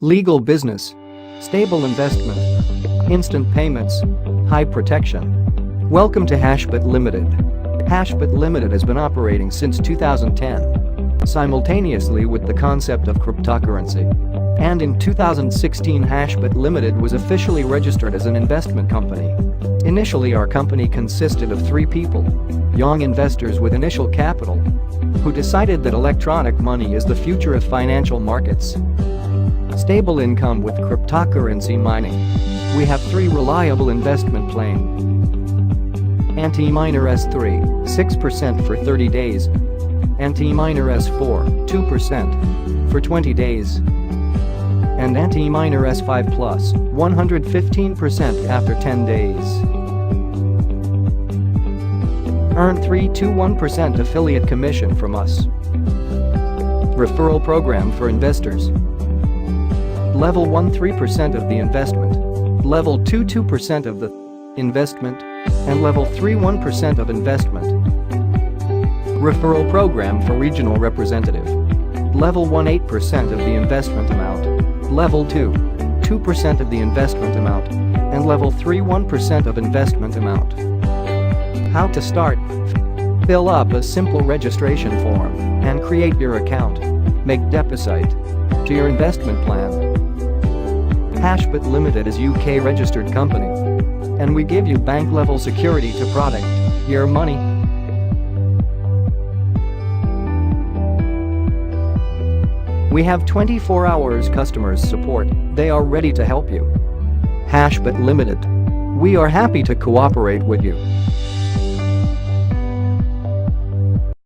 Legal business. Stable investment. Instant payments. High protection. Welcome to HashBit Limited. HashBit Limited has been operating since 2010, simultaneously with the concept of cryptocurrency. And in 2016, HashBit Limited was officially registered as an investment company. Initially, our company consisted of 3 people, young investors with initial capital, who decided that electronic money is the future of financial markets. Stable income with cryptocurrency mining. We have 3 reliable investment plans. Anti-miner S3, 6% for 30 days. Anti-miner S4, 2% for 20 days. And Anti-miner S5 Plus, 115% after 10 days. Earn 3-1% affiliate commission from us. Referral program for investors. Level 1 3% of the investment, Level 2 2% of the investment, and Level 3 1% of investment. Referral program for regional representative. Level 1 8% of the investment amount, Level 2 2% of the investment amount, and Level 3 1% of investment amount. How to start? Fill up a simple registration form and create your account. Make deposit to your investment plan. HashBit Limited is UK registered company, and we give you bank level security to protect your money. We have 24 hours customers support. They are ready to help you. HashBit Limited. We are happy to cooperate with you.